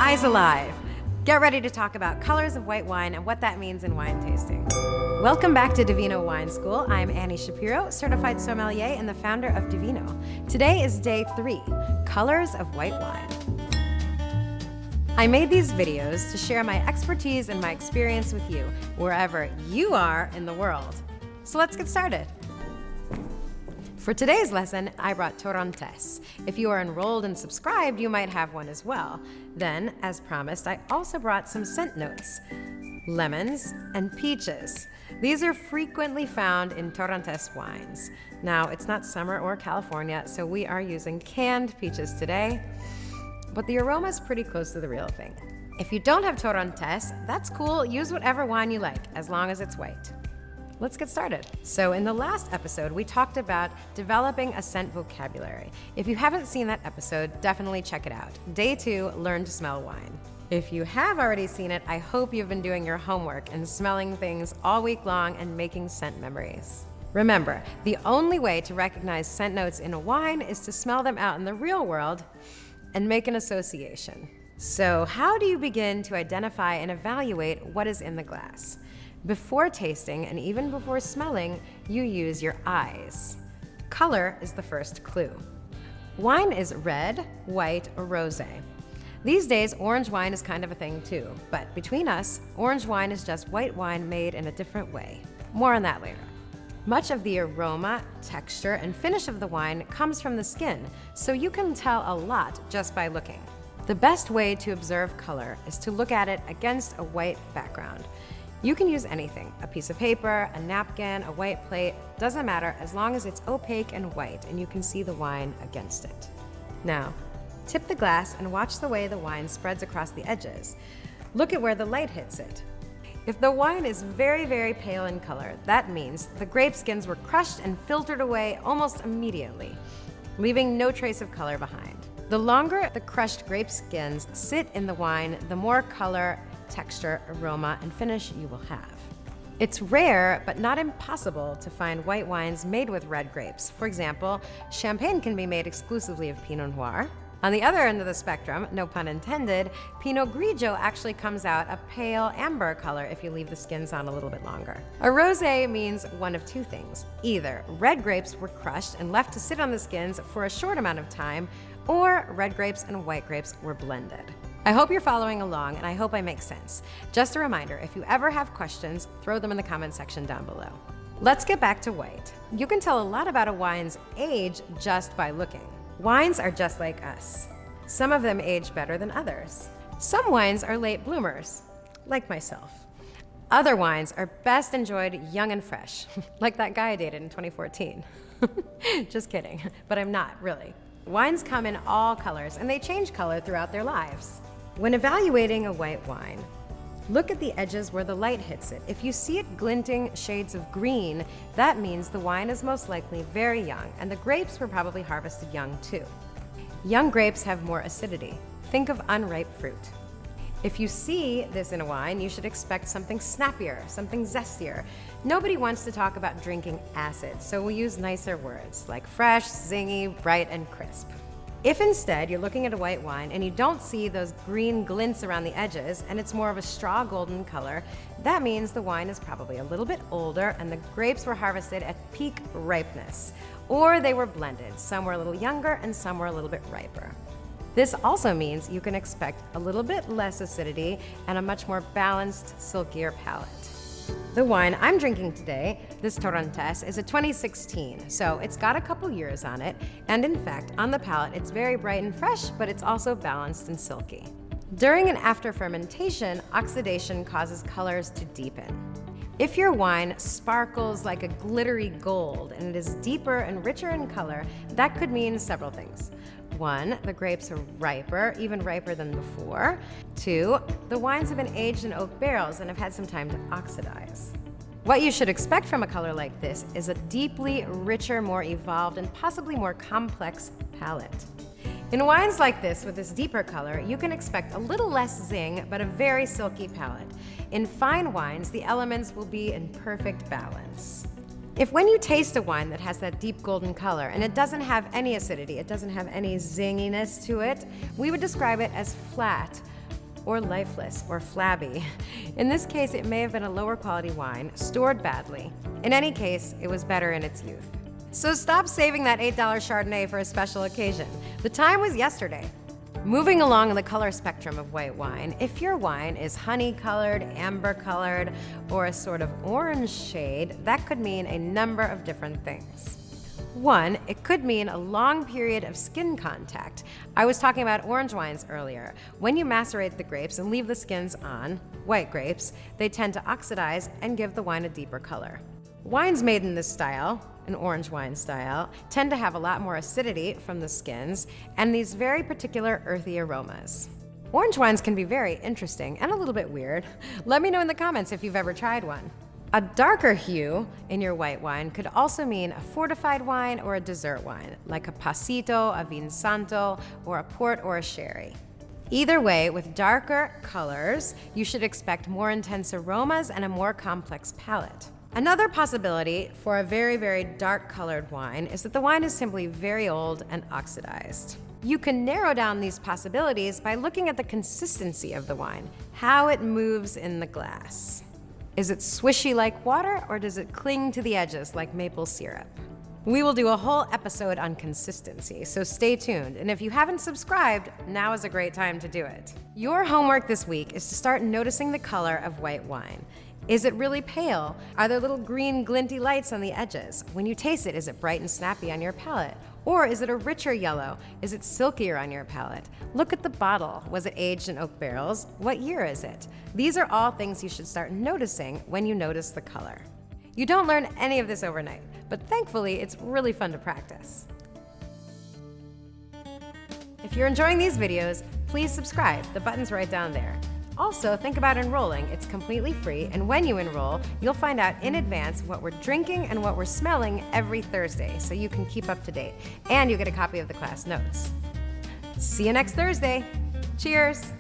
Eyes alive! Get ready to talk about colors of white wine and what that means in wine tasting. Welcome back to DiVino Wine School. I'm Annie Shapiro, certified sommelier and the founder of DiVino. Today is day 3, colors of white wine. I made these videos to share my expertise and my experience with you, wherever you are in the world. So let's get started. For today's lesson, I brought Torrontés. If you are enrolled and subscribed, you might have one as well. Then, as promised, I also brought some scent notes, lemons and peaches. These are frequently found in Torrontés wines. Now, it's not summer or California, so we are using canned peaches today, but the aroma is pretty close to the real thing. If you don't have Torrontés, that's cool. Use whatever wine you like, as long as it's white. Let's get started. So in the last episode, we talked about developing a scent vocabulary. If you haven't seen that episode, definitely check it out. Day 2, learn to smell wine. If you have already seen it, I hope you've been doing your homework and smelling things all week long and making scent memories. Remember, the only way to recognize scent notes in a wine is to smell them out in the real world and make an association. So how do you begin to identify and evaluate what is in the glass? Before tasting and even before smelling, you use your eyes. Color is the first clue. Wine is red, white, or rosé. These days, orange wine is kind of a thing too, but between us, orange wine is just white wine made in a different way. More on that later. Much of the aroma, texture, and finish of the wine comes from the skin, so you can tell a lot just by looking. The best way to observe color is to look at it against a white background. You can use anything, a piece of paper, a napkin, a white plate, doesn't matter as long as it's opaque and white and you can see the wine against it. Now, tip the glass and watch the way the wine spreads across the edges. Look at where the light hits it. If the wine is very, very pale in color, that means the grape skins were crushed and filtered away almost immediately, leaving no trace of color behind. The longer the crushed grape skins sit in the wine, the more color, texture, aroma, and finish you will have. It's rare, but not impossible, to find white wines made with red grapes. For example, champagne can be made exclusively of Pinot Noir. On the other end of the spectrum, no pun intended, Pinot Grigio actually comes out a pale amber color if you leave the skins on a little bit longer. A rosé means one of two things. Either red grapes were crushed and left to sit on the skins for a short amount of time, or red grapes and white grapes were blended. I hope you're following along, and I hope I make sense. Just a reminder, if you ever have questions, throw them in the comment section down below. Let's get back to white. You can tell a lot about a wine's age just by looking. Wines are just like us. Some of them age better than others. Some wines are late bloomers, like myself. Other wines are best enjoyed young and fresh, like that guy I dated in 2014. Just kidding, but I'm not, really. Wines come in all colors, and they change color throughout their lives. When evaluating a white wine, look at the edges where the light hits it. If you see it glinting shades of green, that means the wine is most likely very young, and the grapes were probably harvested young too. Young grapes have more acidity. Think of unripe fruit. If you see this in a wine, you should expect something snappier, something zestier. Nobody wants to talk about drinking acid, so we use nicer words like fresh, zingy, bright, and crisp. If instead you're looking at a white wine and you don't see those green glints around the edges and it's more of a straw golden color, that means the wine is probably a little bit older and the grapes were harvested at peak ripeness. Or they were blended. Some were a little younger and some were a little bit riper. This also means you can expect a little bit less acidity and a much more balanced, silkier palate. The wine I'm drinking today, this Torrontés, is a 2016, so it's got a couple years on it, and in fact, on the palate, it's very bright and fresh, but it's also balanced and silky. During and after fermentation, oxidation causes colors to deepen. If your wine sparkles like a glittery gold and it is deeper and richer in color, that could mean several things. 1, the grapes are riper, even riper than before. 2, the wines have been aged in oak barrels and have had some time to oxidize. What you should expect from a color like this is a deeply richer, more evolved, and possibly more complex palate. In wines like this, with this deeper color, you can expect a little less zing, but a very silky palate. In fine wines, the elements will be in perfect balance. If when you taste a wine that has that deep golden color and it doesn't have any acidity, it doesn't have any zinginess to it, we would describe it as flat or lifeless, or flabby. In this case, it may have been a lower quality wine, stored badly. In any case, it was better in its youth. So stop saving that $8 Chardonnay for a special occasion. The time was yesterday. Moving along the color spectrum of white wine, if your wine is honey-colored, amber-colored, or a sort of orange shade, that could mean a number of different things. One, it could mean a long period of skin contact. I was talking about orange wines earlier. When you macerate the grapes and leave the skins on, white grapes, they tend to oxidize and give the wine a deeper color. Wines made in this style, an orange wine style, tend to have a lot more acidity from the skins and these very particular earthy aromas. Orange wines can be very interesting and a little bit weird. Let me know in the comments if you've ever tried one. A darker hue in your white wine could also mean a fortified wine or a dessert wine, like a pasito, a vin santo, or a port or a sherry. Either way, with darker colors, you should expect more intense aromas and a more complex palate. Another possibility for a very, very dark colored wine is that the wine is simply very old and oxidized. You can narrow down these possibilities by looking at the consistency of the wine, how it moves in the glass. Is it swishy like water, or does it cling to the edges like maple syrup? We will do a whole episode on consistency, so stay tuned. And if you haven't subscribed, now is a great time to do it. Your homework this week is to start noticing the color of white wine. Is it really pale? Are there little green glinty lights on the edges? When you taste it, is it bright and snappy on your palate? Or is it a richer yellow? Is it silkier on your palate? Look at the bottle. Was it aged in oak barrels? What year is it? These are all things you should start noticing when you notice the color. You don't learn any of this overnight, but thankfully it's really fun to practice. If you're enjoying these videos, please subscribe. The button's right down there. Also, think about enrolling. It's completely free, and when you enroll, you'll find out in advance what we're drinking and what we're smelling every Thursday, so you can keep up to date. And you get a copy of the class notes. See you next Thursday. Cheers!